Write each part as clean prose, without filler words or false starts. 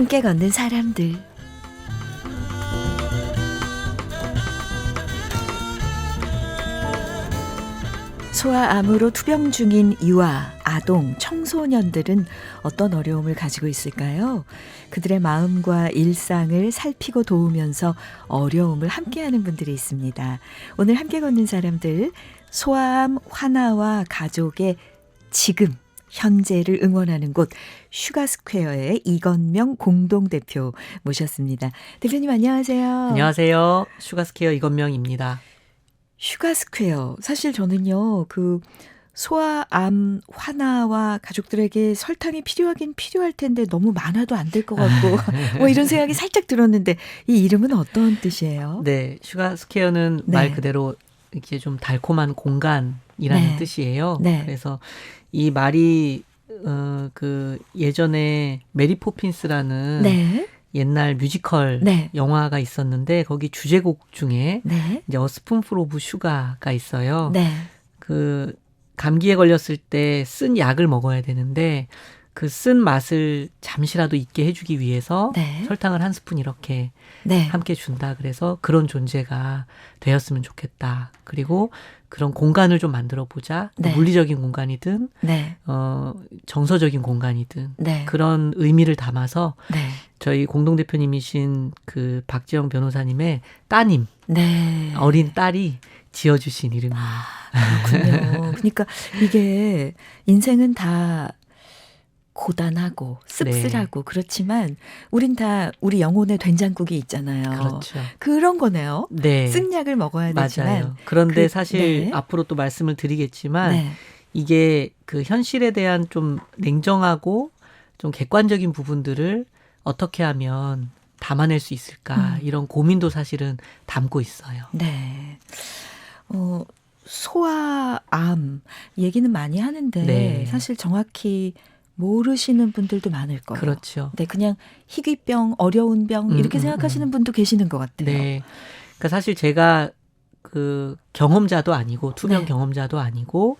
함께 걷는 사람들. 소아암으로 투병 중인 유아, 아동, 청소년들은 어떤 어려움을 가지고 있을까요? 그들의 마음과 일상을 살피고 도우면서 어려움을 함께하는 분들이 있습니다. 오늘 함께 걷는 사람들, 소아암 환아와 가족의 지금, 현재를 응원하는 곳 슈가스퀘어의 이건명 공동대표 모셨습니다. 대표님 안녕하세요. 안녕하세요. 슈가스퀘어 이건명입니다. 슈가스퀘어. 사실 저는요, 소아암 환아와 가족들에게 설탕이 필요하긴 필요할 텐데 너무 많아도 안 될 것 같고 뭐 이런 생각이 살짝 들었는데 이 이름은 어떤 뜻이에요? 네, 슈가스퀘어는 네. 말 그대로 이렇게 좀 달콤한 공간이라는 네. 뜻이에요. 네. 그래서 이 말이 예전에 메리 포핀스라는 네. 옛날 뮤지컬 네. 영화가 있었는데 거기 주제곡 중에 네. 이제 A Spoonful of Sugar가 있어요. 네. 그 감기에 걸렸을 때 쓴 약을 먹어야 되는데 그 쓴 맛을 잠시라도 잊게 해주기 위해서 네. 설탕을 한 스푼 이렇게 네. 함께 준다. 그래서 그런 존재가 되었으면 좋겠다. 그리고 그런 공간을 좀 만들어 보자. 네. 물리적인 공간이든 네. 정서적인 공간이든 네. 그런 의미를 담아서 네. 저희 공동대표님이신 그 박지영 변호사님의 따님, 네. 어린 딸이 지어주신 이름이에요. 그렇군요. 그러니까 이게 인생은 다 고단하고 씁쓸하고 그렇지만 우린 다 우리 영혼의 된장국이 있잖아요. 그렇죠. 그런 거네요. 네. 쓴 약을 먹어야 되지만. 맞아요. 그런데 사실 네. 앞으로 또 말씀을 드리겠지만 네. 이게 그 현실에 대한 좀 냉정하고 좀 객관적인 부분들을 어떻게 하면 담아낼 수 있을까 이런 고민도 사실은 담고 있어요. 네. 소아암 얘기는 많이 하는데 네. 사실 정확히 모르시는 분들도 많을 거예요. 그렇죠. 네, 그냥 희귀병, 어려운 병 이렇게 생각하시는 분도 계시는 것 같아요. 네. 그러니까 사실 제가 그 경험자도 아니고 투병 네. 경험자도 아니고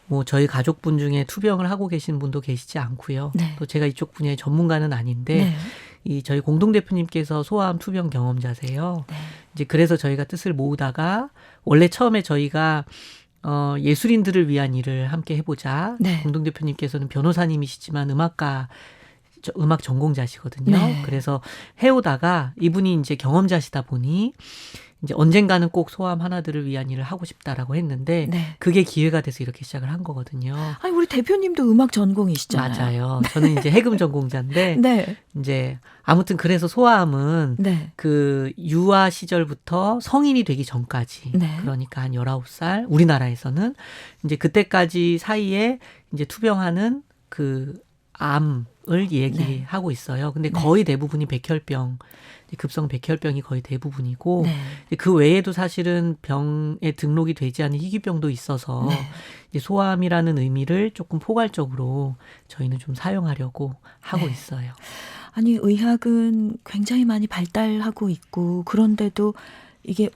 뭐 저희 가족분 중에 투병을 하고 계신 분도 계시지 않고요. 네. 또 제가 이쪽 분야의 전문가는 아닌데 네. 이 저희 공동대표님께서 소아암 투병 경험자세요. 네. 이제 그래서 저희가 뜻을 모으다가 원래 처음에 저희가 예술인들을 위한 일을 함께 해보자. 네. 공동대표님께서는 변호사님이시지만 음악 전공자시거든요. 네. 그래서 해오다가 이분이 이제 경험자시다 보니 이제 언젠가는 꼭 소아암 하나들을 위한 일을 하고 싶다라고 했는데 네. 그게 기회가 돼서 이렇게 시작을 한 거거든요. 아니 우리 대표님도 음악 전공이시잖아요. 맞아요. 저는 이제 해금 전공자인데 네. 이제 아무튼 그래서 소아암은 네. 그 유아 시절부터 성인이 되기 전까지 네. 그러니까 한 19살 우리나라에서는 이제 그때까지 사이에 이제 투병하는 그 암을 얘기하고 있어요. 근데 거의 대부분이 백혈병, 급성 백혈병이 거의 대부분이고 네. 그 외에도 사실은 병에 등록이 되지 않은 희귀병도 있어서 네. 이제 소아암이라는 의미를 조금 포괄적으로 저희는 좀 사용하려고 하고 네. 있어요. 아니 의학은 굉장히 많이 발달하고 있고 그런데도 이게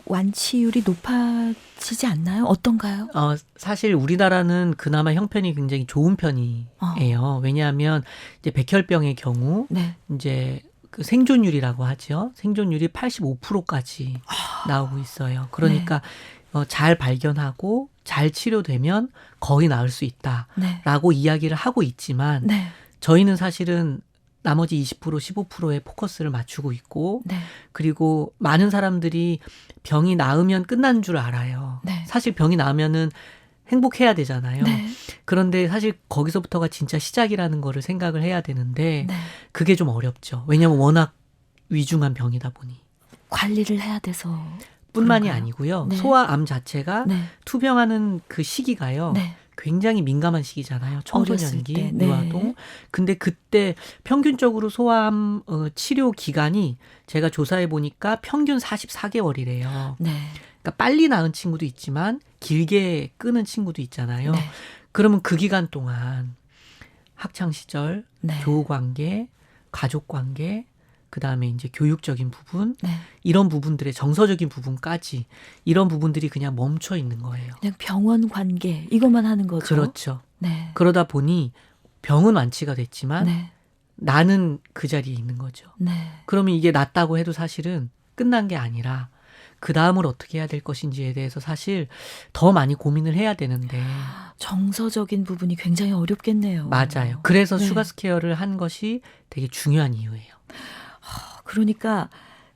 완치율이 높아지지 않나요? 어떤가요? 사실 우리나라는 그나마 형편이 굉장히 좋은 편이에요. 왜냐하면 이제 백혈병의 경우 네. 이제 그 생존율이라고 하죠. 생존율이 85%까지 나오고 있어요. 그러니까 잘 발견하고 잘 치료되면 거의 나을 수 있다라고 네. 이야기를 하고 있지만 네. 저희는 사실은 나머지 20%, 15%의 포커스를 맞추고 있고 네. 그리고 많은 사람들이 병이 나으면 끝난 줄 알아요. 네. 사실 병이 나으면은 행복해야 되잖아요. 네. 그런데 사실 거기서부터가 진짜 시작이라는 거를 생각을 해야 되는데 네. 그게 좀 어렵죠. 왜냐하면 워낙 위중한 병이다 보니. 관리를 해야 돼서 뿐만이 그런가요? 아니고요. 네. 소아암 자체가 네. 투병하는 그 시기가요. 네. 굉장히 민감한 시기잖아요. 청소년기, 어렸을 때. 네. 유아동. 근데 그때 평균적으로 소아암 치료 기간이 제가 조사해 보니까 평균 44개월이래요. 네. 그러니까 빨리 낳은 친구도 있지만 길게 끄는 친구도 있잖아요. 네. 그러면 그 기간 동안 학창 시절, 네. 교우 관계, 가족 관계, 그다음에 이제 교육적인 부분, 네. 이런 부분들의 정서적인 부분까지 이런 부분들이 그냥 멈춰 있는 거예요. 그냥 병원 관계 이것만 하는 거죠. 그렇죠. 네. 그러다 보니 병은 완치가 됐지만 네. 나는 그 자리에 있는 거죠. 네. 그러면 이게 낫다고 해도 사실은 끝난 게 아니라 그 다음을 어떻게 해야 될 것인지에 대해서 사실 더 많이 고민을 해야 되는데. 정서적인 부분이 굉장히 어렵겠네요. 맞아요. 그래서 네. 슈가스케어를 한 것이 되게 중요한 이유예요. 그러니까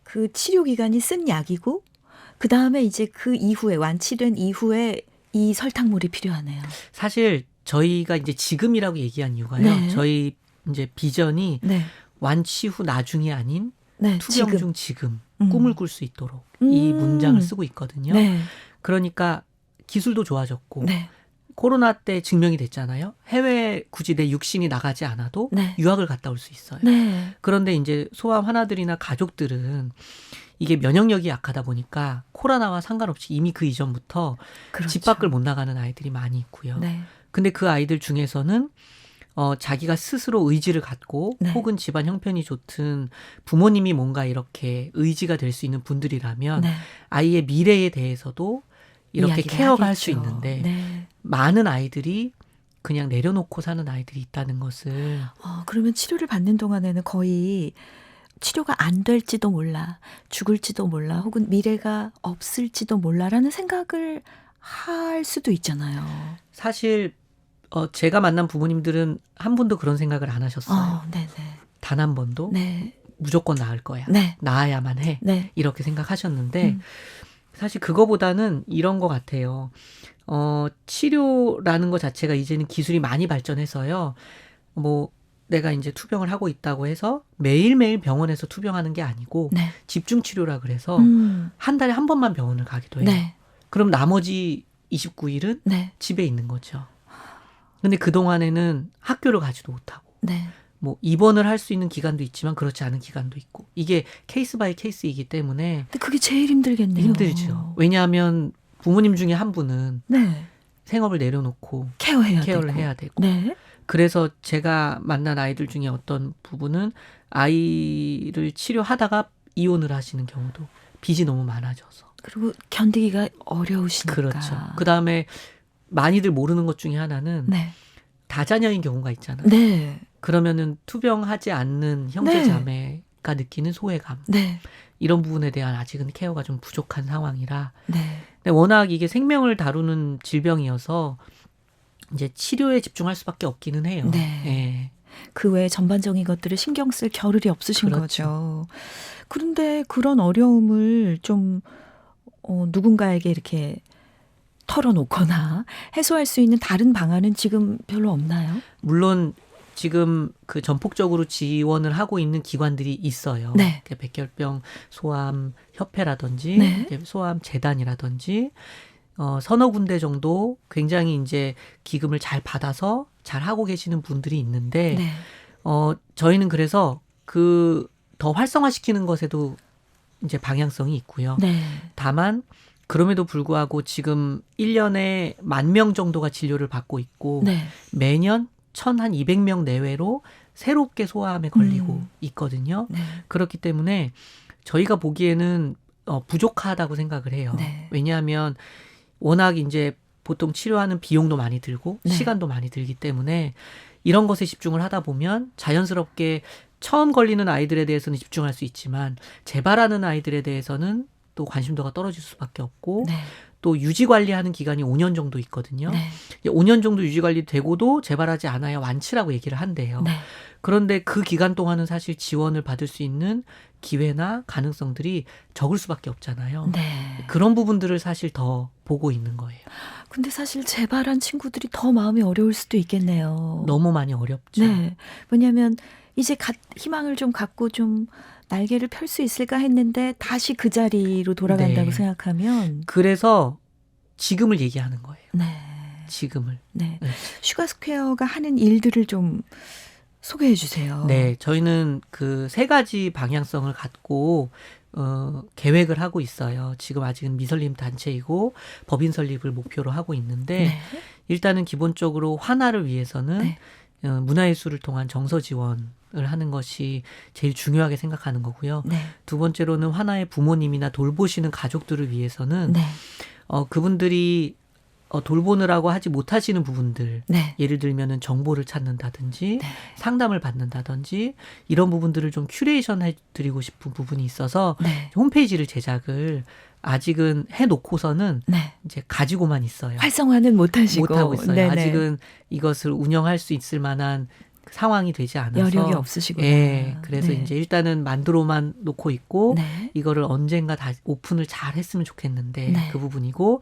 그 치료 기간이 쓴 약이고 그 다음에 이제 그 이후에 완치된 이후에 이 설탕물이 필요하네요. 사실 저희가 이제 지금이라고 얘기한 이유가요. 네. 저희 이제 비전이 네. 완치 후 나중이 아닌 네. 투병 지금. 중 지금 음. 꿈을 꿀 수 있도록 이 문장을 쓰고 있거든요. 네. 그러니까 기술도 좋아졌고 네. 코로나 때 증명이 됐잖아요. 해외 굳이 내 육신이 나가지 않아도 네. 유학을 갔다 올 수 있어요. 네. 그런데 이제 소아암 하나들이나 가족들은 이게 면역력이 약하다 보니까 코로나와 상관없이 이미 그 이전부터 그렇죠. 집 밖을 못 나가는 아이들이 많이 있고요. 네. 근데 그 아이들 중에서는 자기가 스스로 의지를 갖고 네. 혹은 집안 형편이 좋든 부모님이 뭔가 이렇게 의지가 될 수 있는 분들이라면 네. 아이의 미래에 대해서도 이렇게 이야기를 케어가 할 수 하겠죠. 있는데 네. 많은 아이들이 그냥 내려놓고 사는 아이들이 있다는 것을. 그러면 치료를 받는 동안에는 거의 치료가 안 될지도 몰라, 죽을지도 몰라, 혹은 미래가 없을지도 몰라라는 생각을 할 수도 있잖아요. 사실 제가 만난 부모님들은 한 번도 그런 생각을 안 하셨어요. 네네. 단 한 번도. 네. 무조건 나을 거야. 네. 나아야만 해. 네. 이렇게 생각하셨는데 음. 사실 그거보다는 이런 것 같아요. 치료라는 것 자체가 이제는 기술이 많이 발전해서요. 뭐 내가 이제 투병을 하고 있다고 해서 매일매일 병원에서 투병하는 게 아니고 네. 집중 치료라 그래서 한 달에 한 번만 병원을 가기도 해요. 네. 그럼 나머지 29일은 네. 집에 있는 거죠. 근데 그동안에는 학교를 가지도 못하고 네. 뭐 입원을 할 수 있는 기간도 있지만 그렇지 않은 기간도 있고 이게 케이스 바이 케이스이기 때문에 근데 그게 제일 힘들겠네요. 힘들죠. 왜냐하면 부모님 중에 한 분은 네. 생업을 내려놓고 케어를 케어를 되고. 해야 되고. 네. 그래서 제가 만난 아이들 중에 어떤 부부는 아이를 치료하다가 이혼을 하시는 경우도 빚이 너무 많아져서. 그리고 견디기가 어려우시니까. 그렇죠. 그다음에 많이들 모르는 것 중에 하나는 네. 다자녀인 경우가 있잖아요. 네. 그러면은 투병하지 않는 형제 네. 자매가 느끼는 소외감. 네. 이런 부분에 대한 아직은 케어가 좀 부족한 상황이라. 네. 근데 워낙 이게 생명을 다루는 질병이어서 이제 치료에 집중할 수밖에 없기는 해요. 네. 예. 그 외에 전반적인 것들을 신경 쓸 겨를이 없으신 그렇죠. 거죠. 그런데 그런 어려움을 좀 누군가에게 이렇게 털어놓거나 해소할 수 있는 다른 방안은 지금 별로 없나요? 물론 지금 그 전폭적으로 지원을 하고 있는 기관들이 있어요. 네. 백혈병 소아암 협회라든지 네. 이제 소아암 재단이라든지 서너 군데 정도 굉장히 이제 기금을 잘 받아서 잘 하고 계시는 분들이 있는데 네. 저희는 그래서 그 더 활성화시키는 것에도 이제 방향성이 있고요. 네. 다만 그럼에도 불구하고 지금 1년에 10,000명 정도가 진료를 받고 있고 네. 매년 1,200명 내외로 새롭게 소아암에 걸리고 있거든요. 네. 그렇기 때문에 저희가 보기에는 부족하다고 생각을 해요. 네. 왜냐하면 워낙 이제 보통 치료하는 비용도 많이 들고 네. 시간도 많이 들기 때문에 이런 것에 집중을 하다 보면 자연스럽게 처음 걸리는 아이들에 대해서는 집중할 수 있지만 재발하는 아이들에 대해서는 또 관심도가 떨어질 수밖에 없고 네. 또 유지 관리하는 기간이 5년 정도 있거든요. 네. 5년 정도 유지 관리되고도 재발하지 않아야 완치라고 얘기를 한대요. 네. 그런데 그 기간 동안은 사실 지원을 받을 수 있는 기회나 가능성들이 적을 수밖에 없잖아요. 네. 그런 부분들을 사실 더 보고 있는 거예요. 근데 사실 재발한 친구들이 더 마음이 어려울 수도 있겠네요. 너무 많이 어렵죠. 네. 왜냐하면 이제 희망을 좀 갖고 좀 날개를 펼 수 있을까 했는데 다시 그 자리로 돌아간다고 네. 생각하면 그래서 지금을 얘기하는 거예요. 네. 지금을. 네. 네. 슈가스퀘어가 하는 일들을 좀 소개해 주세요. 네, 저희는 그 세 가지 방향성을 갖고 계획을 하고 있어요. 지금 아직은 미설립 단체이고 법인 설립을 목표로 하고 있는데 네. 일단은 기본적으로 환화를 위해서는 네. 문화예술을 통한 정서 지원을 하는 것이 제일 중요하게 생각하는 거고요. 네. 두 번째로는 환화의 부모님이나 돌보시는 가족들을 위해서는 네. 그분들이 돌보느라고 하지 못하시는 부분들, 네. 예를 들면은 정보를 찾는다든지 네. 상담을 받는다든지 이런 부분들을 좀 큐레이션 해드리고 싶은 부분이 있어서 네. 홈페이지를 제작을 아직은 해놓고서는 네. 이제 가지고만 있어요. 활성화는 못하시고. 못하고 있어요. 네네. 아직은 이것을 운영할 수 있을 만한 상황이 되지 않아서. 여력이 없으시구나. 예, 그래서 네. 이제 일단은 만들어만 놓고 있고 네. 이거를 언젠가 다시 오픈을 잘 했으면 좋겠는데 네. 그 부분이고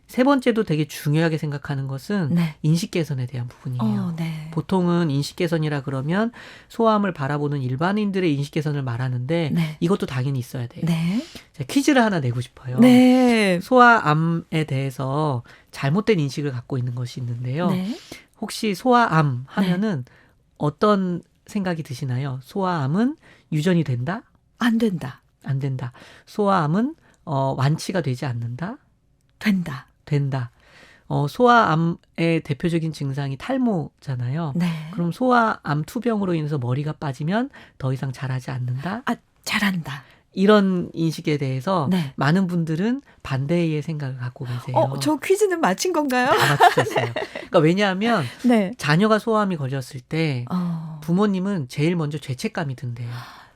세 번째도 되게 중요하게 생각하는 것은 네. 인식 개선에 대한 부분이에요. 네. 보통은 인식 개선이라 그러면 소아암을 바라보는 일반인들의 인식 개선을 말하는데 네. 이것도 당연히 있어야 돼요. 네. 제가 퀴즈를 하나 내고 싶어요. 네. 소아암에 대해서 잘못된 인식을 갖고 있는 것이 있는데요. 네. 혹시 소아암 하면은 어떤 생각이 드시나요? 소아암은 유전이 된다? 안 된다. 안 된다. 소아암은 완치가 되지 않는다? 된다. 된다. 소아암의 대표적인 증상이 탈모잖아요. 네. 그럼 소아암 투병으로 인해서 머리가 빠지면 더 이상 자라지 않는다? 잘한다. 이런 인식에 대해서 네. 많은 분들은 반대의 생각을 갖고 계세요. 저 퀴즈는 맞힌 건가요? 다 맞추셨어요. 그러니까 왜냐하면 네. 자녀가 소아암이 걸렸을 때 어, 부모님은 제일 먼저 죄책감이 든대요.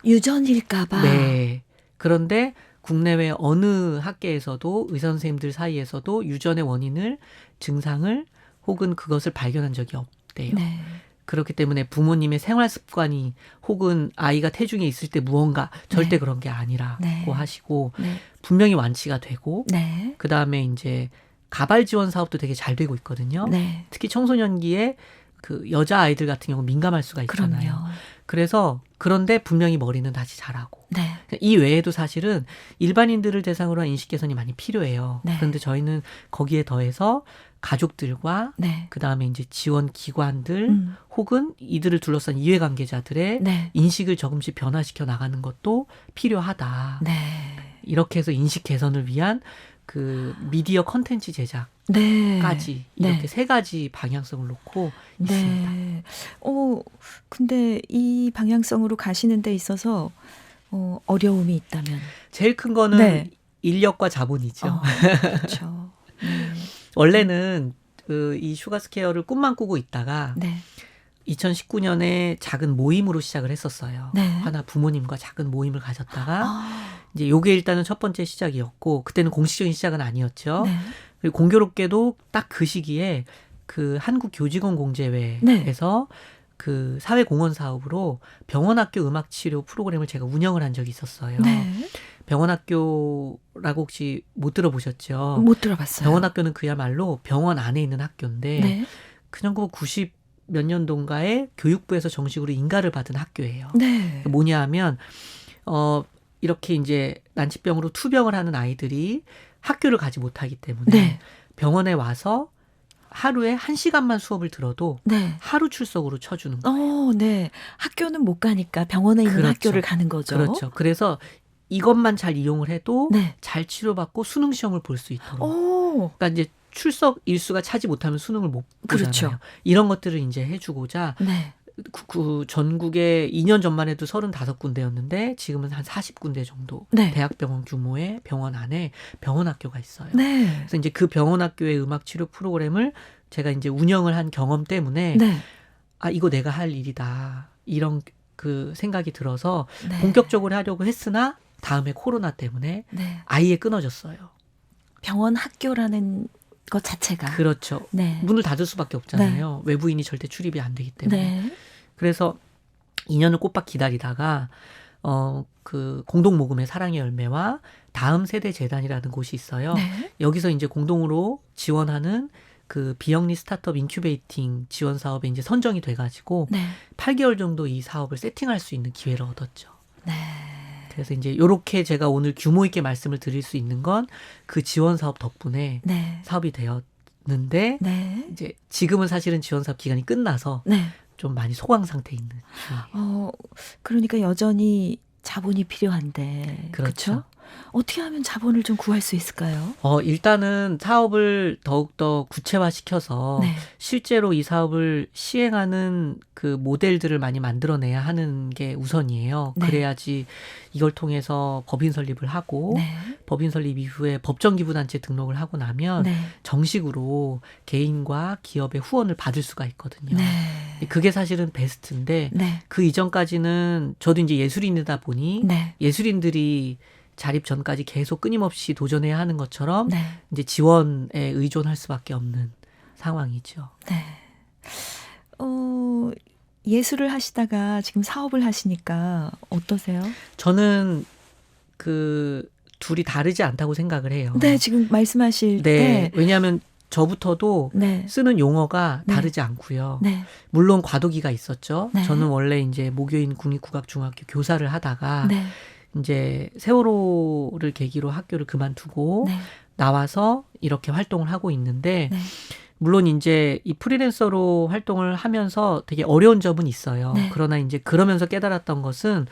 유전일까봐. 네. 그런데 국내외 어느 학계에서도 의사 선생님들 사이에서도 유전의 원인을 증상을 혹은 그것을 발견한 적이 없대요. 네. 그렇기 때문에 부모님의 생활 습관이 혹은 아이가 태중에 있을 때 무언가 절대 네. 그런 게 아니라고 네. 하시고 네. 분명히 완치가 되고 네. 그다음에 이제 가발 지원 사업도 되게 잘 되고 있거든요. 네. 특히 청소년기에 그 여자 아이들 같은 경우 민감할 수가 있잖아요. 그럼요. 그래서 그런데 분명히 머리는 다시 자라고. 네. 이 외에도 사실은 일반인들을 대상으로 한 인식 개선이 많이 필요해요. 네. 그런데 저희는 거기에 더해서 가족들과 네. 그다음에 이제 지원 기관들 혹은 이들을 둘러싼 이해관계자들의 네. 인식을 조금씩 변화시켜 나가는 것도 필요하다. 네. 이렇게 해서 인식 개선을 위한 그 미디어 컨텐츠 제작까지 네. 이렇게 네. 세 가지 방향성을 놓고 있습니다. 네. 근데 이 방향성으로 가시는 데 있어서 어려움이 있다면. 제일 큰 거는 네. 인력과 자본이죠. 그렇죠. 원래는 이 슈가스케어를 꿈만 꾸고 있다가 네. 2019년에 작은 모임으로 시작을 했었어요. 네. 하나 부모님과 작은 모임을 가졌다가 아, 이제 요게 일단은 첫 번째 시작이었고 그때는 공식적인 시작은 아니었죠. 네. 그리고 공교롭게도 딱 그 시기에 그 한국교직원공제회에서 그 사회공헌 사업으로 병원학교 음악치료 프로그램을 제가 운영을 한 적이 있었어요. 네. 병원학교라고 혹시 못 들어보셨죠? 못 들어봤어요. 병원학교는 그야말로 병원 안에 있는 학교인데 네. 1990 몇 년도인가에 교육부에서 정식으로 인가를 받은 학교예요. 네. 뭐냐 하면 이렇게 이제 난치병으로 투병을 하는 아이들이 학교를 가지 못하기 때문에 네. 병원에 와서 하루에 1시간만 수업을 들어도 네. 하루 출석으로 쳐주는 거예요. 네. 학교는 못 가니까 병원에 있는 그렇죠. 학교를 가는 거죠. 그렇죠. 그래서 이것만 잘 이용을 해도 네. 잘 치료받고 수능 시험을 볼 수 있도록. 그러니까 이제 출석 일수가 차지 못하면 수능을 못 보잖아요. 그렇죠. 이런 것들을 이제 해주고자 네. 그 전국에 2년 전만 해도 35군데였는데 지금은 한 40군데 정도 네. 대학병원 규모의 병원 안에 병원학교가 있어요. 네. 그래서 이제 그 병원학교의 음악치료 프로그램을 제가 이제 운영을 한 경험 때문에 네. 이거 내가 할 일이다 이런 그 생각이 들어서 네. 본격적으로 하려고 했으나 다음에 코로나 때문에 네. 아예 끊어졌어요. 병원 학교라는 것 자체가. 그렇죠. 네. 문을 닫을 수밖에 없잖아요. 외부인이 절대 출입이 안 되기 때문에. 네. 그래서 2년을 꼬박 기다리다가 그 공동 모금의 사랑의 열매와 다음 세대 재단이라는 곳이 있어요. 네. 여기서 이제 공동으로 지원하는 그 비영리 스타트업 인큐베이팅 지원 사업에 이제 선정이 돼가지고 네. 8개월 정도 이 사업을 세팅할 수 있는 기회를 얻었죠. 네. 그래서 이제 이렇게 제가 오늘 규모 있게 말씀을 드릴 수 있는 건 그 지원 사업 덕분에 네. 사업이 되었는데 네. 이제 지금은 사실은 지원 사업 기간이 끝나서 네. 좀 많이 소강 상태에 있는 중이에요. 그러니까 여전히 자본이 필요한데. 그렇죠. 그렇죠? 어떻게 하면 자본을 좀 구할 수 있을까요? 일단은 사업을 더욱더 구체화시켜서 네. 실제로 이 사업을 시행하는 그 모델들을 많이 만들어내야 하는 게 우선이에요. 네. 그래야지 이걸 통해서 법인 설립을 하고 네. 법인 설립 이후에 법정기부단체 등록을 하고 나면 네. 정식으로 개인과 기업의 후원을 받을 수가 있거든요. 네. 그게 사실은 베스트인데 네. 그 이전까지는 저도 이제 예술인이다 보니 네. 예술인들이 자립 전까지 계속 끊임없이 도전해야 하는 것처럼 네. 이제 지원에 의존할 수밖에 없는 상황이죠. 네. 예술을 하시다가 지금 사업을 하시니까 어떠세요? 저는 그 둘이 다르지 않다고 생각을 해요. 네, 지금 말씀하실 네, 때. 왜냐하면 저부터도 네. 쓰는 용어가 네. 다르지 않고요. 네. 물론 과도기가 있었죠. 네. 저는 원래 이제 모교인 국립국악중학교 교사를 하다가 네. 이제 세월호를 계기로 학교를 그만두고 네. 나와서 이렇게 활동을 하고 있는데 네. 물론 이제 이 프리랜서로 활동을 하면서 되게 어려운 점은 있어요. 네. 그러나 이제 그러면서 깨달았던 것은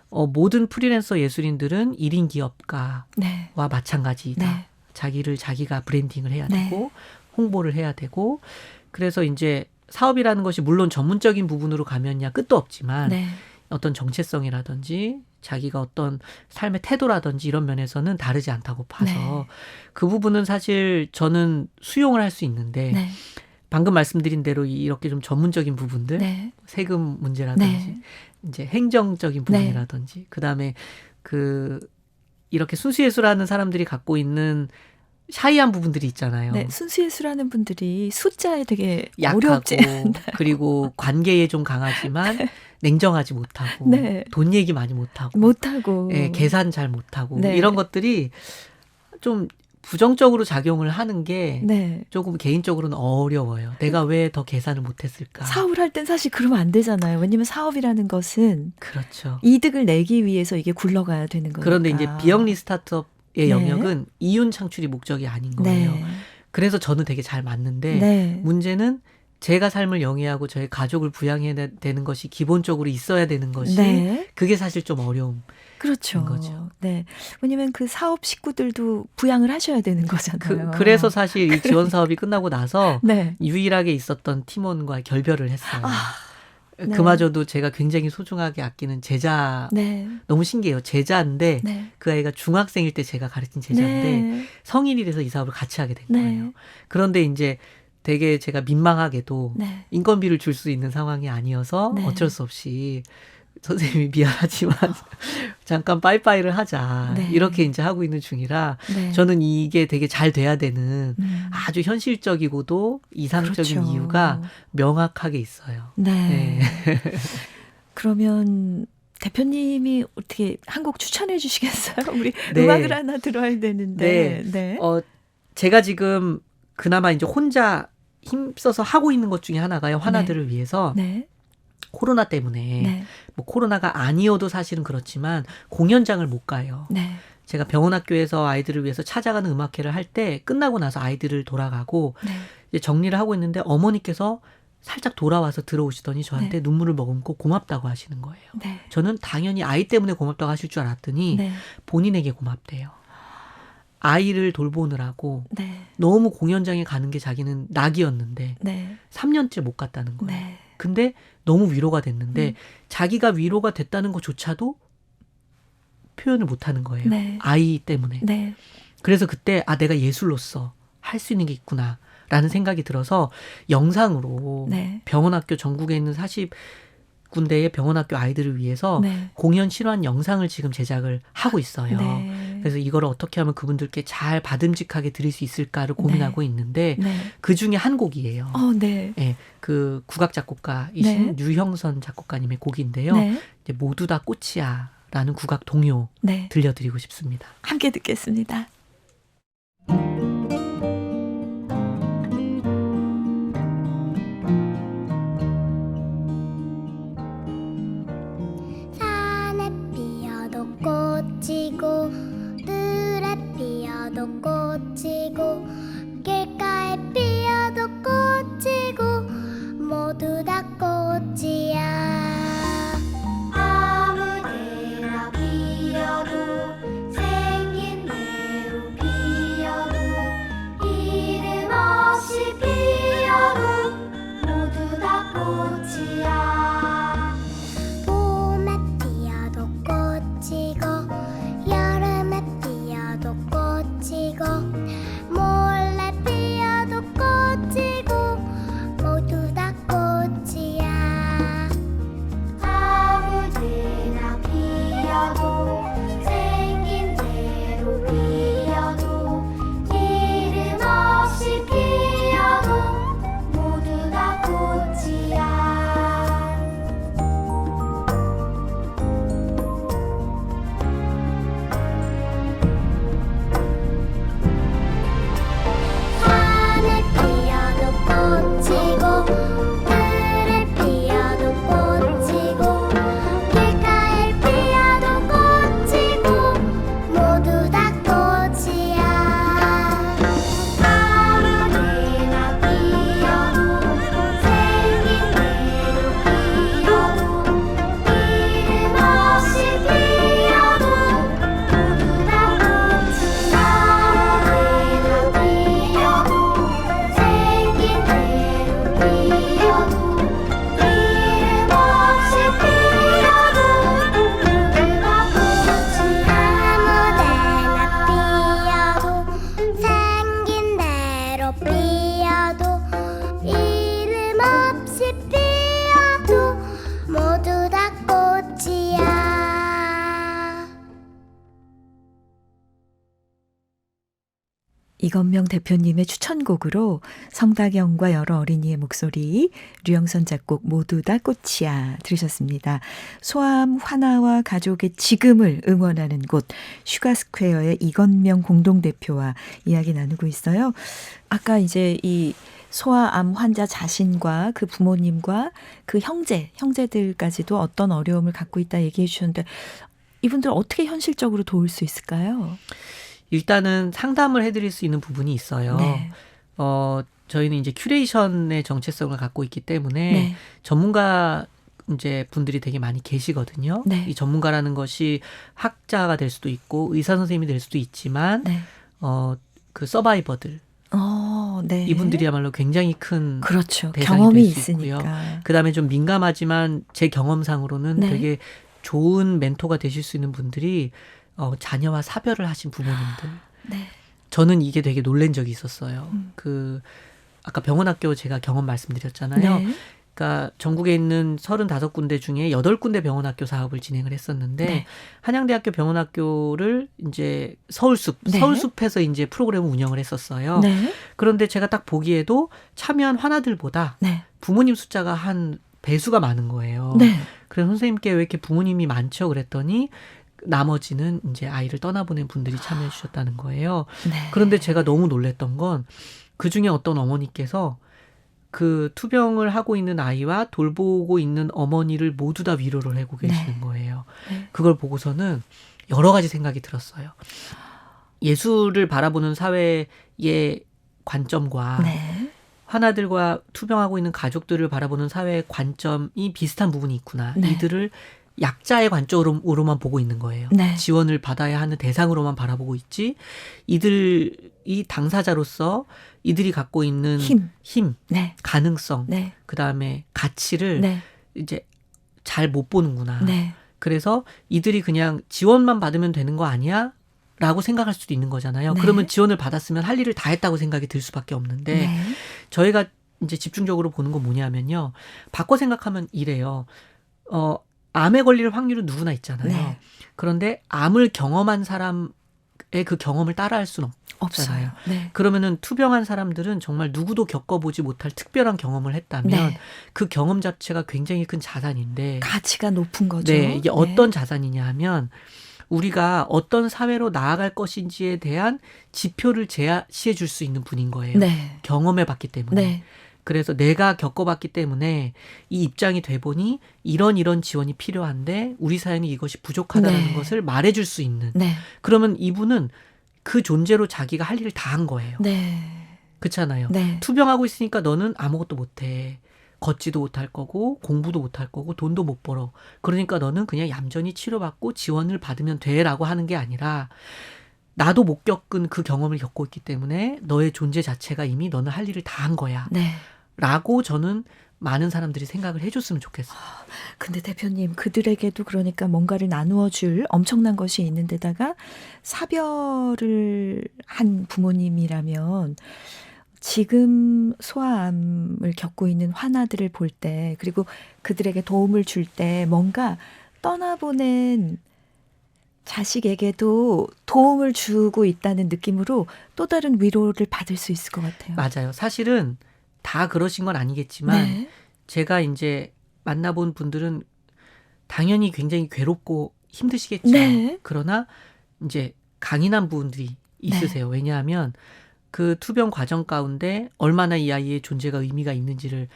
모든 프리랜서 예술인들은 1인 기업가와 네. 마찬가지다. 네. 자기를 자기가 브랜딩을 해야 네. 되고 홍보를 해야 되고 그래서 이제 사업이라는 것이 물론 전문적인 부분으로 가면야 끝도 없지만 네. 어떤 정체성이라든지 자기가 어떤 삶의 태도라든지 이런 면에서는 다르지 않다고 봐서 네. 그 부분은 사실 저는 수용을 할 수 있는데 네. 방금 말씀드린 대로 이렇게 좀 전문적인 부분들 네. 세금 문제라든지 네. 이제 행정적인 부분이라든지 그다음에 그 이렇게 순수예술하는 사람들이 갖고 있는 샤이한 부분들이 있잖아요. 네. 순수예술하는 분들이 숫자에 되게 약하고 어렵지 않나요? 그리고 관계에 좀 강하지만 냉정하지 못하고 네. 돈 얘기 많이 못하고 못하고. 예, 계산 잘 못하고 네. 이런 것들이 좀 부정적으로 작용을 하는 게 네. 조금 개인적으로는 어려워요. 내가 왜 더 계산을 못했을까? 사업을 할 땐 사실 그러면 안 되잖아요. 왜냐면 사업이라는 것은 그렇죠. 이득을 내기 위해서 이게 굴러가야 되는 거니까. 그런데 이제 비영리 스타트업의 네. 영역은 이윤 창출이 목적이 아닌 거예요. 네. 그래서 저는 되게 잘 맞는데 네. 문제는 제가 삶을 영위하고 저의 가족을 부양해야 되는 것이 기본적으로 있어야 되는 것이 네. 그게 사실 좀 어려움. 그렇죠. 거죠. 네. 왜냐면 그 사업 식구들도 부양을 하셔야 되는 거잖아요. 그래서 사실 이 지원 사업이 끝나고 나서 네. 유일하게 있었던 팀원과 결별을 했어요. 아, 네. 그마저도 제가 굉장히 소중하게 아끼는 제자 네. 너무 신기해요. 제자인데 네. 그 아이가 중학생일 때 제가 가르친 제자인데 네. 성인이 돼서 이 사업을 같이 하게 된 네. 거예요. 그런데 이제 되게 제가 민망하게도 네. 인건비를 줄 수 있는 상황이 아니어서 네. 어쩔 수 없이 선생님이 미안하지만 잠깐 빠이빠이를 하자 네. 이렇게 이제 하고 있는 중이라 네. 저는 이게 되게 잘 돼야 되는 아주 현실적이고도 이상적인 그렇죠. 이유가 명확하게 있어요. 네. 네. 그러면 대표님이 어떻게 한 곡 추천해 주시겠어요? 우리 네. 음악을 하나 들어야 되는데. 네. 제가 지금 그나마 이제 혼자 힘써서 하고 있는 것 중에 하나가요. 환아들을 위해서 네. 코로나 때문에 네. 뭐 코로나가 아니어도 사실은 그렇지만 공연장을 못 가요. 네. 제가 병원학교에서 아이들을 위해서 찾아가는 음악회를 할 때 끝나고 나서 아이들을 돌아가고 네. 이제 정리를 하고 있는데 어머니께서 살짝 돌아와서 들어오시더니 저한테 눈물을 머금고 고맙다고 하시는 거예요. 네. 저는 당연히 아이 때문에 고맙다고 하실 줄 알았더니 네. 본인에게 고맙대요. 아이를 돌보느라고 네. 너무 공연장에 가는 게 자기는 낙이었는데 네. 3년째 못 갔다는 거예요. 네. 근데 너무 위로가 됐는데 자기가 위로가 됐다는 것조차도 표현을 못 하는 거예요. 네. 아이 때문에. 네. 그래서 그때 내가 예술로서 할 수 있는 게 있구나 라는 생각이 들어서 영상으로 네. 병원학교 전국에 있는 40군데의 병원학교 아이들을 위해서 네. 공연 실황 영상을 지금 제작을 하고 있어요. 네. 그래서 이거를 어떻게 하면 그분들께 잘 받음직하게 드릴 수 있을까를 고민하고 있는데 네. 그 중에 한 곡이에요. 네. 예, 그 국악 작곡가이신 유형선 작곡가님의 곡인데요. 네. 이제 모두 다 꽃이야라는 국악 동요 네. 들려드리고 싶습니다. 함께 듣겠습니다. 산에 피어도 꽃이고 들에 피어도 꽃이고 길가에 피어도 꽃이고 모두 다 꽃이야 아무데나 피어도 생 이건명 대표님의 추천곡으로 성다경과 여러 어린이의 목소리, 류영선 작곡 모두 다 꽃이야 들으셨습니다. 소아암 환아와 가족의 지금을 응원하는 곳 슈가스퀘어의 이건명 공동대표와 이야기 나누고 있어요. 아까 이제 이 소아암 환자 자신과 그 부모님과 그 형제들까지도 어떤 어려움을 갖고 있다 얘기해 주셨는데 이분들 어떻게 현실적으로 도울 수 있을까요? 일단은 상담을 해드릴 수 있는 부분이 있어요. 네. 저희는 이제 큐레이션의 정체성을 갖고 있기 때문에 네. 전문가 이제 분들이 되게 많이 계시거든요. 네. 이 전문가라는 것이 학자가 될 수도 있고 의사 선생님이 될 수도 있지만 네. 그 서바이버들 네. 이분들이야말로 굉장히 큰 그렇죠. 대상이 경험이 될수 있고요. 있으니까. 그다음에 좀 민감하지만 제 경험상으로는 네. 되게 좋은 멘토가 되실 수 있는 분들이 자녀와 사별을 하신 부모님들. 네. 저는 이게 되게 놀란 적이 있었어요. 음. 아까 병원학교 제가 경험 말씀드렸잖아요. 네. 그러니까 전국에 있는 35군데 중에 8군데 병원학교 사업을 진행을 했었는데 네. 한양대학교 병원학교를 이제 서울숲에서 이제 프로그램을 운영을 했었어요. 네. 그런데 제가 딱 보기에도 참여한 환아들보다 네. 부모님 숫자가 한 배수가 많은 거예요. 네. 그래서 선생님께 왜 이렇게 부모님이 많죠? 그랬더니 나머지는 이제 아이를 떠나보낸 분들이 참여해 주셨다는 거예요. 네. 그런데 제가 너무 놀랬던 건 그중에 어떤 어머니께서 그 투병을 하고 있는 아이와 돌보고 있는 어머니를 모두 다 위로를 하고 계시는 네. 거예요. 네. 그걸 보고서는 여러 가지 생각이 들었어요. 예술을 바라보는 사회의 관점과 네. 환아들과 투병하고 있는 가족들을 바라보는 사회의 관점이 비슷한 부분이 있구나. 네. 이들을 약자의 관점으로만 보고 있는 거예요. 네. 지원을 받아야 하는 대상으로만 바라보고 있지. 이들이 당사자로서 이들이 갖고 있는 힘, 네. 가능성, 네. 그다음에 가치를 네. 이제 잘 못 보는구나. 네. 그래서 이들이 그냥 지원만 받으면 되는 거 아니야? 라고 생각할 수도 있는 거잖아요. 네. 그러면 지원을 받았으면 할 일을 다 했다고 생각이 들 수밖에 없는데 네. 저희가 이제 집중적으로 보는 건 뭐냐면요. 바꿔 생각하면 이래요. 암에 걸릴 확률은 누구나 있잖아요. 네. 그런데 암을 경험한 사람의 그 경험을 따라할 수는 없어요. 네. 그러면은 투병한 사람들은 정말 누구도 겪어보지 못할 특별한 경험을 했다면 네. 그 경험 자체가 굉장히 큰 자산인데 가치가 높은 거죠. 네, 이게 어떤 자산이냐 하면 우리가 어떤 사회로 나아갈 것인지에 대한 지표를 제시해 줄 수 있는 분인 거예요. 네. 경험해 봤기 때문에. 네. 그래서 내가 겪어봤기 때문에 이 입장이 돼 보니 이런 지원이 필요한데 우리 사회는 이것이 부족하다는 네. 것을 말해줄 수 있는. 네. 그러면 이분은 그 존재로 자기가 할 일을 다 한 거예요. 네. 그렇잖아요. 네. 투병하고 있으니까 너는 아무것도 못해. 걷지도 못할 거고 공부도 못할 거고 돈도 못 벌어. 그러니까 너는 그냥 얌전히 치료받고 지원을 받으면 돼라고 하는 게 아니라 나도 못 겪은 그 경험을 겪고 있기 때문에 너의 존재 자체가 이미 너는 할 일을 다 한 거야. 네. 라고 저는 많은 사람들이 생각을 해줬으면 좋겠어요. 근데 대표님 그들에게도 그러니까 뭔가를 나누어 줄 엄청난 것이 있는 데다가 사별을 한 부모님이라면 지금 소아암을 겪고 있는 환아들을 볼 때 그리고 그들에게 도움을 줄 때 뭔가 떠나보낸 자식에게도 도움을 주고 있다는 느낌으로 또 다른 위로를 받을 수 있을 것 같아요. 맞아요. 사실은 다 그러신 건 아니겠지만 네. 제가 이제 만나본 분들은 당연히 굉장히 괴롭고 힘드시겠죠. 네. 그러나 이제 강인한 분들이 있으세요. 왜냐하면 그 투병 과정 가운데 얼마나 이 아이의 존재가 의미가 있는지를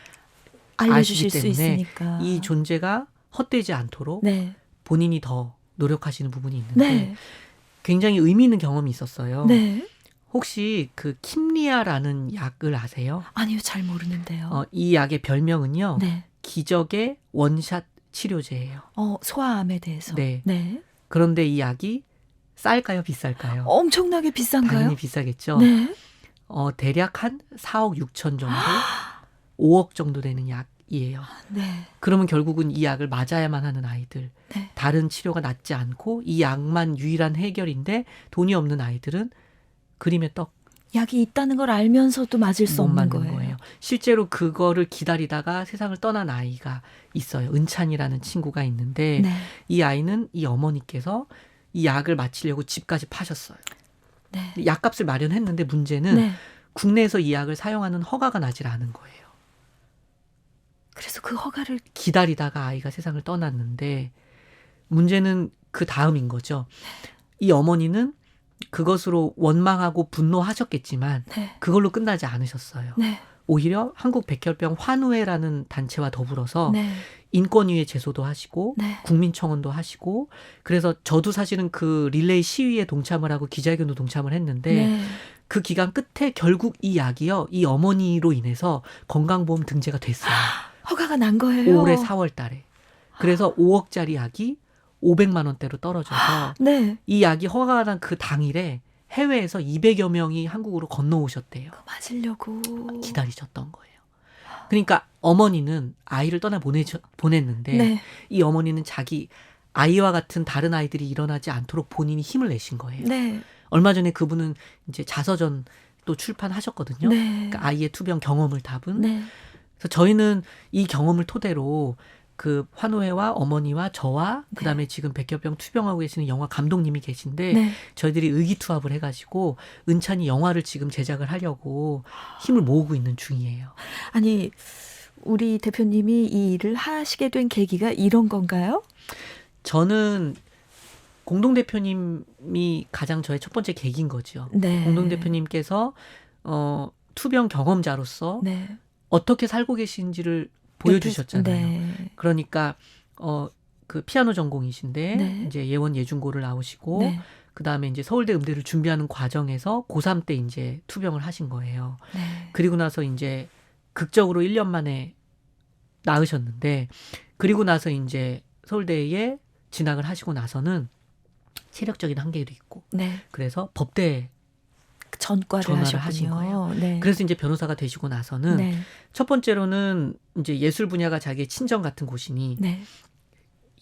알려주실 아시기 수 때문에 있으니까. 이 존재가 헛되지 않도록 네. 본인이 더 노력하시는 부분이 있는데 네. 굉장히 의미 있는 경험이 있었어요. 네. 혹시 그 킴리아라는 약을 아세요? 아니요, 잘 모르는데요. 이 약의 별명은요. 네. 기적의 원샷 치료제예요. 소아암에 대해서. 네. 네. 그런데 이 약이 쌀까요, 비쌀까요? 엄청나게 비싼가요? 당연히 비싸겠죠. 네. 대략 한 4억 6천 정도, 5억 정도 되는 약이에요. 네. 그러면 결국은 이 약을 맞아야만 하는 아이들, 네. 다른 치료가 낫지 않고 이 약만 유일한 해결인데 돈이 없는 아이들은 그림의 떡 약이 있다는 걸 알면서도 맞을 수 못 없는 맞는 거예요. 실제로 그거를 기다리다가 세상을 떠난 아이가 있어요. 은찬이라는 친구가 있는데 네. 이 아이는 이 어머니께서 이 약을 마치려고 집까지 파셨어요. 네. 약값을 마련했는데 문제는 네. 국내에서 이 약을 사용하는 허가가 나질 않은 거예요. 그래서 그 허가를 기다리다가 아이가 세상을 떠났는데 문제는 그 다음인 거죠. 이 어머니는 그것으로 원망하고 분노하셨겠지만 네. 그걸로 끝나지 않으셨어요. 네. 오히려 한국 백혈병 환우회라는 단체와 더불어서 네. 인권위에 제소도 하시고 네. 국민청원도 하시고 그래서 저도 사실은 그 릴레이 시위에 동참을 하고 기자회견도 동참을 했는데 네. 그 기간 끝에 결국 이 약이요. 이 어머니로 인해서 건강보험 등재가 됐어요. 허가가 난 거예요. 올해 4월 달에. 그래서 5억짜리 약이 500만 원대로 떨어져서 네. 이 약이 허가가 난 그 당일에 해외에서 200여 명이 한국으로 건너오셨대요. 맞으려고. 기다리셨던 거예요. 그러니까 어머니는 아이를 보냈는데 네. 이 어머니는 자기 아이와 같은 다른 아이들이 일어나지 않도록 본인이 힘을 내신 거예요. 네. 얼마 전에 그분은 이제 자서전 또 출판하셨거든요. 네. 그러니까 아이의 투병 경험을 담은. 네. 그래서 저희는 이 경험을 토대로 그 환우회와 어머니와 저와 그다음에 지금 백혈병 투병하고 계시는 영화 감독님이 계신데 네. 저희들이 의기투합을 해가지고 은찬이 영화를 지금 제작을 하려고 힘을 모으고 있는 중이에요. 아니 우리 대표님이 이 일을 하시게 된 계기가 이런 건가요? 저는 공동대표님이 가장 저의 첫 번째 계기인 거죠. 네. 공동대표님께서 투병 경험자로서 네. 어떻게 살고 계신지를 보여주셨잖아요. 네. 그러니까 그 피아노 전공이신데 네. 이제 예원 예중고를 나오시고 네. 그다음에 이제 서울대 음대를 준비하는 과정에서 고3 때 이제 투병을 하신 거예요. 네. 그리고 나서 이제 극적으로 1년 만에 나으셨는데 그리고 나서 이제 서울대에 진학을 하시고 나서는 체력적인 한계도 있고 네. 그래서 법대 전과를 전화를 하신 하셨군요. 네. 그래서 이제 변호사가 되시고 나서는 네. 첫 번째로는 이제 예술 분야가 자기의 친정 같은 곳이니 네.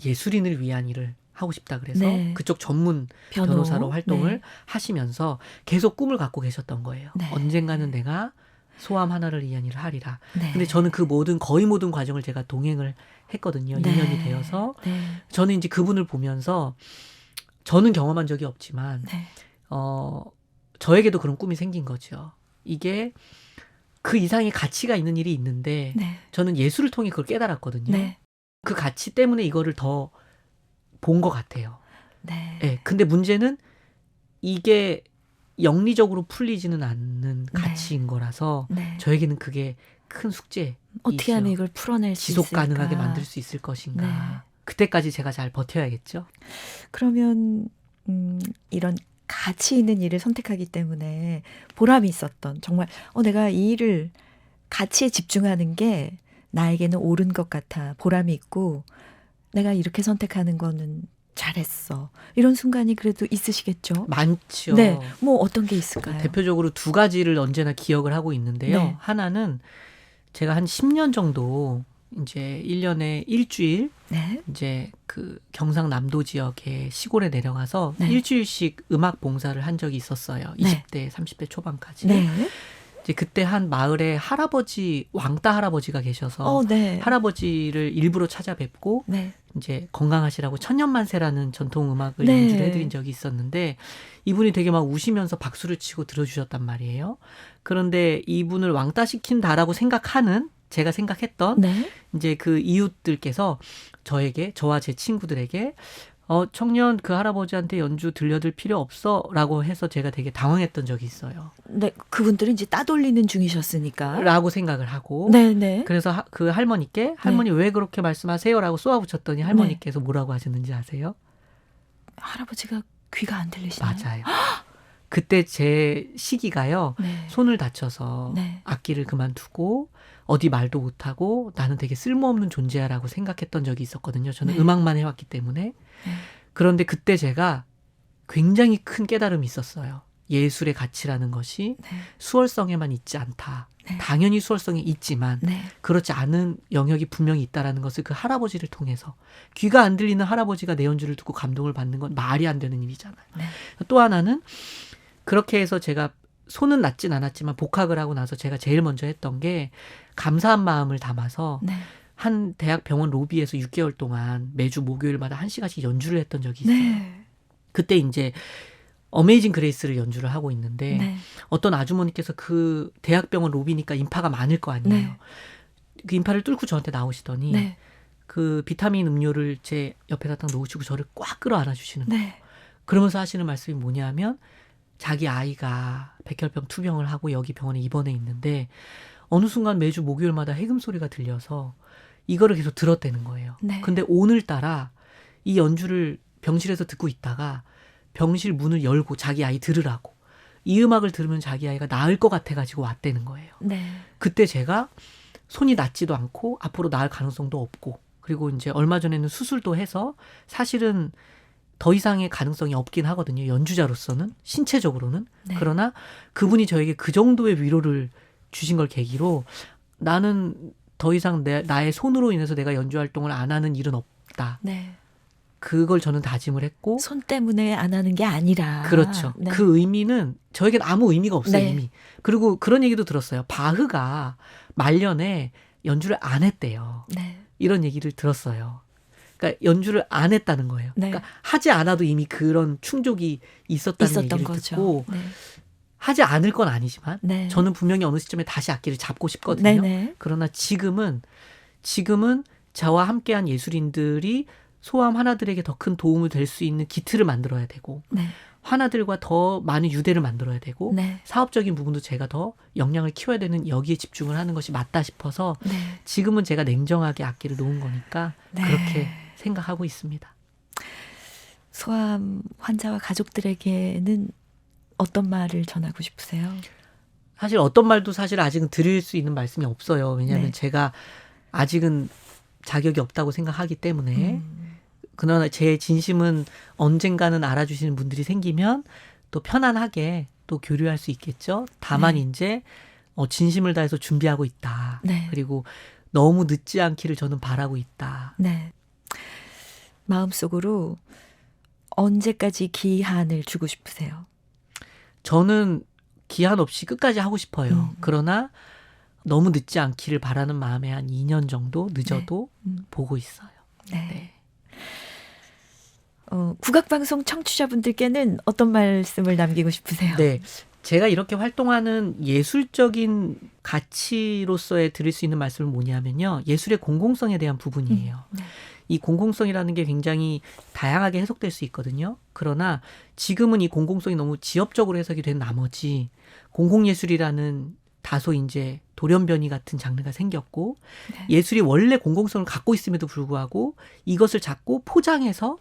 예술인을 위한 일을 하고 싶다 그래서 네. 그쪽 전문 변호. 변호사로 활동을 네. 하시면서 계속 꿈을 갖고 계셨던 거예요. 네. 언젠가는 내가 소아암 하나를 위한 일을 하리라. 네. 근데 저는 그 거의 모든 과정을 제가 동행을 했거든요. 네. 2년이 되어서. 네. 저는 이제 그분을 보면서 저는 경험한 적이 없지만 네. 저에게도 그런 꿈이 생긴 거죠. 이게 그 이상의 가치가 있는 일이 있는데 네. 저는 예술을 통해 그걸 깨달았거든요. 네. 그 가치 때문에 이거를 더 본 것 같아요. 네. 네, 근데 문제는 이게 영리적으로 풀리지는 않는 가치인 거라서 네. 저에게는 그게 큰 숙제. 어떻게 하면 이걸 풀어낼 수 지속 있을까? 가능하게 만들 수 있을 것인가. 네. 그때까지 제가 잘 버텨야겠죠. 그러면 이런 가치 있는 일을 선택하기 때문에 보람이 있었던 정말 내가 이 일을 가치에 집중하는 게 나에게는 옳은 것 같아 보람이 있고 내가 이렇게 선택하는 거는 잘했어. 이런 순간이 그래도 있으시겠죠? 많죠. 네. 뭐 어떤 게 있을까요? 대표적으로 두 가지를 언제나 기억을 하고 있는데요. 네. 하나는 제가 한 10년 정도 이제 1년에 일주일 네. 이제 그 경상남도 지역의 시골에 내려가서 네. 일주일씩 음악 봉사를 한 적이 있었어요. 네. 20대, 30대 초반까지. 네. 이제 그때 한 마을에 할아버지, 왕따 할아버지가 계셔서 네. 할아버지를 일부러 찾아뵙고 네. 이제 건강하시라고 천년만세라는 전통 음악을 네. 연주를 해드린 적이 있었는데 이분이 되게 막 우시면서 박수를 치고 들어주셨단 말이에요. 그런데 이분을 왕따시킨다라고 생각하는 제가 생각했던 네. 이제 그 이웃들께서 저와 제 친구들에게 청년 그 할아버지한테 연주 들려줄 필요 없어라고 해서 제가 되게 당황했던 적이 있어요. 네. 그분들은 이제 따돌리는 중이셨으니까. 라고 생각을 하고 네, 네. 그래서 그 할머니께 할머니 왜 그렇게 말씀하세요라고 쏘아붙였더니 할머니께서 뭐라고 하셨는지 아세요? 할아버지가 귀가 안 들리시나요? 맞아요. 그때 제 시기가요. 네. 손을 다쳐서 네. 악기를 그만두고 어디 말도 못하고 나는 되게 쓸모없는 존재야라고 생각했던 적이 있었거든요. 저는 네. 음악만 해왔기 때문에. 네. 그런데 그때 제가 굉장히 큰 깨달음이 있었어요. 예술의 가치라는 것이 네. 수월성에만 있지 않다. 네. 당연히 수월성이 있지만 네. 그렇지 않은 영역이 분명히 있다라는 것을 그 할아버지를 통해서 귀가 안 들리는 할아버지가 내 연주를 듣고 감동을 받는 건 말이 안 되는 일이잖아요. 네. 또 하나는 그렇게 해서 제가 손은 낫진 않았지만 복학을 하고 나서 제가 제일 먼저 했던 게 감사한 마음을 담아서 네. 한 대학 병원 로비에서 6개월 동안 매주 목요일마다 1시간씩 연주를 했던 적이 있어요. 네. 그때 이제 어메이징 그레이스를 연주를 하고 있는데 네. 어떤 아주머니께서 그 대학병원 로비니까 인파가 많을 거 아니에요. 네. 그 인파를 뚫고 저한테 나오시더니 네. 그 비타민 음료를 제 옆에다 딱 놓으시고 저를 꽉 끌어안아 주시는 거예요. 네. 그러면서 하시는 말씀이 뭐냐면 자기 아이가 백혈병 투병을 하고 여기 병원에 입원해 있는데 어느 순간 매주 목요일마다 해금 소리가 들려서 이거를 계속 들었다는 거예요. 네. 근데 오늘따라 이 연주를 병실에서 듣고 있다가 병실 문을 열고 자기 아이 들으라고 이 음악을 들으면 자기 아이가 나을 것 같아가지고 왔다는 거예요. 네. 그때 제가 손이 낫지도 않고 앞으로 나을 가능성도 없고 그리고 이제 얼마 전에는 수술도 해서 사실은 더 이상의 가능성이 없긴 하거든요. 연주자로서는 신체적으로는. 네. 그러나 그분이 저에게 그 정도의 위로를 주신 걸 계기로 나는 더 이상 나의 손으로 인해서 내가 연주 활동을 안 하는 일은 없다. 네. 그걸 저는 다짐을 했고 손 때문에 안 하는 게 아니라. 그렇죠. 네. 그 의미는 저에겐 아무 의미가 없어요. 네. 이미. 그리고 그런 얘기도 들었어요. 바흐가 말년에 연주를 안 했대요. 네. 이런 얘기를 들었어요. 그러니까 연주를 안 했다는 거예요. 네. 그러니까 하지 않아도 이미 그런 충족이 있었다는 있었던 얘기를 거죠. 듣고 네. 하지 않을 건 아니지만 네. 저는 분명히 어느 시점에 다시 악기를 잡고 싶거든요. 네네. 그러나 지금은 저와 함께한 예술인들이 소아암 환아들에게 더 큰 도움을 될 수 있는 기틀을 만들어야 되고 네. 환아들과 더 많은 유대를 만들어야 되고 네. 사업적인 부분도 제가 더 역량을 키워야 되는 여기에 집중을 하는 것이 맞다 싶어서 네. 지금은 제가 냉정하게 악기를 놓은 거니까 네. 그렇게 생각하고 있습니다. 소아암 환자와 가족들에게는 어떤 말을 전하고 싶으세요? 사실 어떤 말도 사실 아직은 드릴 수 있는 말씀이 없어요. 왜냐하면 네. 제가 아직은 자격이 없다고 생각하기 때문에 그러나 제 진심은 언젠가는 알아주시는 분들이 생기면 또 편안하게 또 교류할 수 있겠죠. 다만 네. 이제 진심을 다해서 준비하고 있다. 네. 그리고 너무 늦지 않기를 저는 바라고 있다. 네. 마음속으로 언제까지 기한을 주고 싶으세요? 저는 기한 없이 끝까지 하고 싶어요. 그러나 너무 늦지 않기를 바라는 마음에 한 2년 정도 늦어도 보고 있어요. 네. 네. 국악방송 청취자분들께는 어떤 말씀을 남기고 싶으세요? 네. 제가 이렇게 활동하는 예술적인 가치로서의 드릴 수 있는 말씀은 뭐냐면요. 예술의 공공성에 대한 부분이에요. 네. 이 공공성이라는 게 굉장히 다양하게 해석될 수 있거든요. 그러나 지금은 이 공공성이 너무 지엽적으로 해석이 된 나머지 공공예술이라는 다소 이제 돌연변이 같은 장르가 생겼고 네. 예술이 원래 공공성을 갖고 있음에도 불구하고 이것을 자꾸 포장해서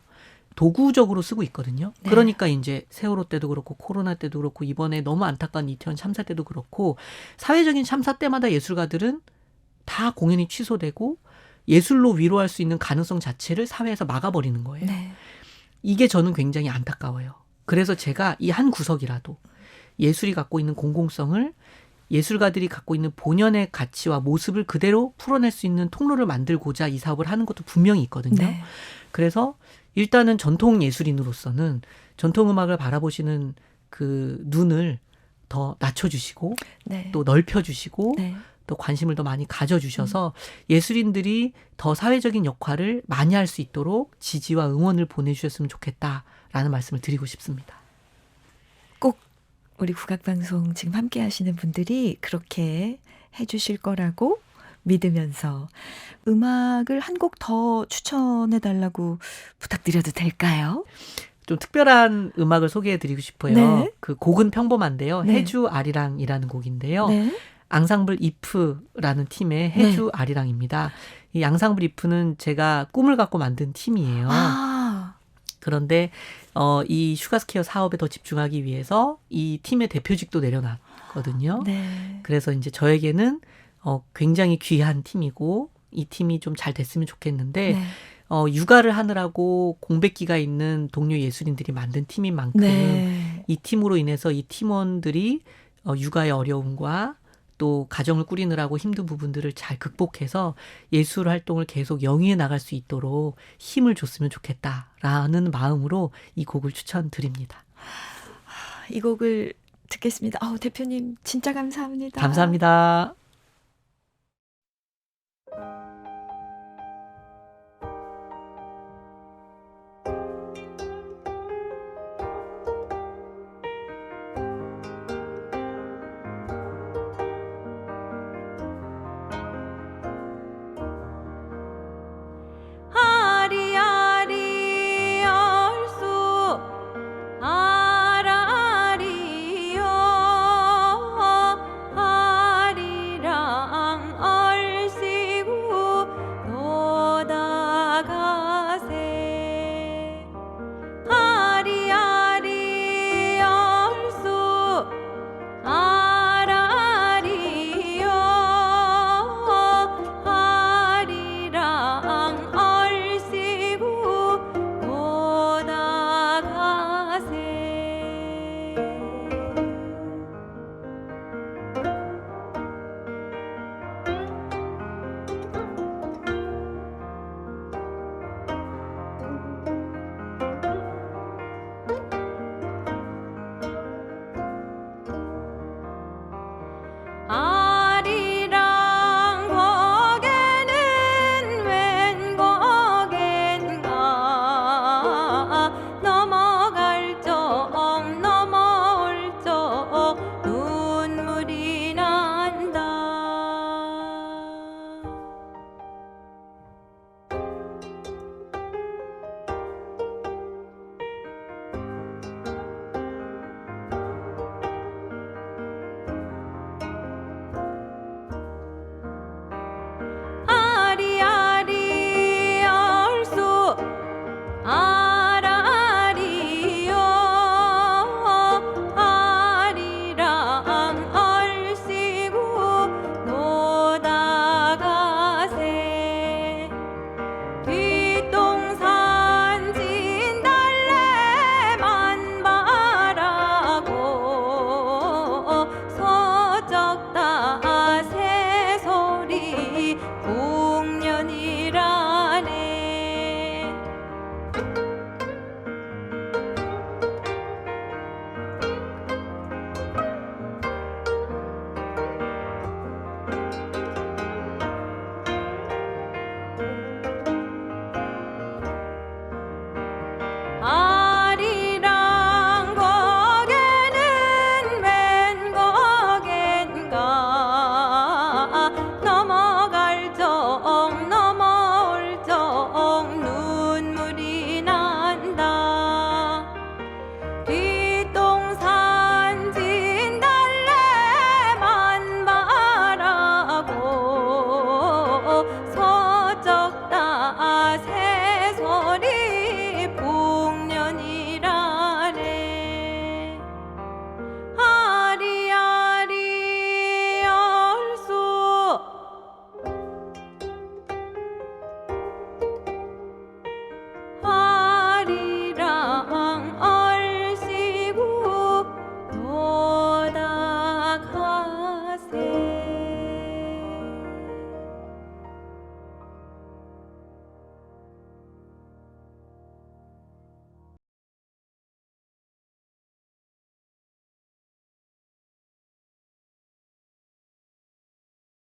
도구적으로 쓰고 있거든요. 네. 그러니까 이제 세월호 때도 그렇고 코로나 때도 그렇고 이번에 너무 안타까운 이태원 참사 때도 그렇고 사회적인 참사 때마다 예술가들은 다 공연이 취소되고 예술로 위로할 수 있는 가능성 자체를 사회에서 막아버리는 거예요. 네. 이게 저는 굉장히 안타까워요. 그래서 제가 이 한 구석이라도 예술이 갖고 있는 공공성을 예술가들이 갖고 있는 본연의 가치와 모습을 그대로 풀어낼 수 있는 통로를 만들고자 이 사업을 하는 것도 분명히 있거든요. 네. 그래서 일단은 전통 예술인으로서는 전통 음악을 바라보시는 그 눈을 더 낮춰주시고 네. 또 넓혀주시고 네. 또 관심을 더 많이 가져주셔서 예술인들이 더 사회적인 역할을 많이 할 수 있도록 지지와 응원을 보내주셨으면 좋겠다라는 말씀을 드리고 싶습니다. 꼭 우리 국악방송 지금 함께 하시는 분들이 그렇게 해주실 거라고 믿으면서 음악을 한 곡 더 추천해달라고 부탁드려도 될까요? 좀 특별한 음악을 소개해드리고 싶어요. 네. 그 곡은 평범한데요. 네. 해주 아리랑이라는 곡인데요. 네. 앙상블 이프라는 팀의 해주 아리랑입니다. 이 앙상블 이프는 제가 꿈을 갖고 만든 팀이에요. 아, 그런데 이 슈가스케어 사업에 더 집중하기 위해서 이 팀의 대표직도 내려놨거든요. 네. 그래서 이제 저에게는 굉장히 귀한 팀이고 이 팀이 좀 잘 됐으면 좋겠는데 네. 육아를 하느라고 공백기가 있는 동료 예술인들이 만든 팀인 만큼 네. 이 팀으로 인해서 이 팀원들이 육아의 어려움과 또 가정을 꾸리느라고 힘든 부분들을 잘 극복해서 예술 활동을 계속 영위해 나갈 수 있도록 힘을 줬으면 좋겠다라는 마음으로 이 곡을 추천드립니다. 이 곡을 듣겠습니다. 대표님 진짜 감사합니다. 감사합니다.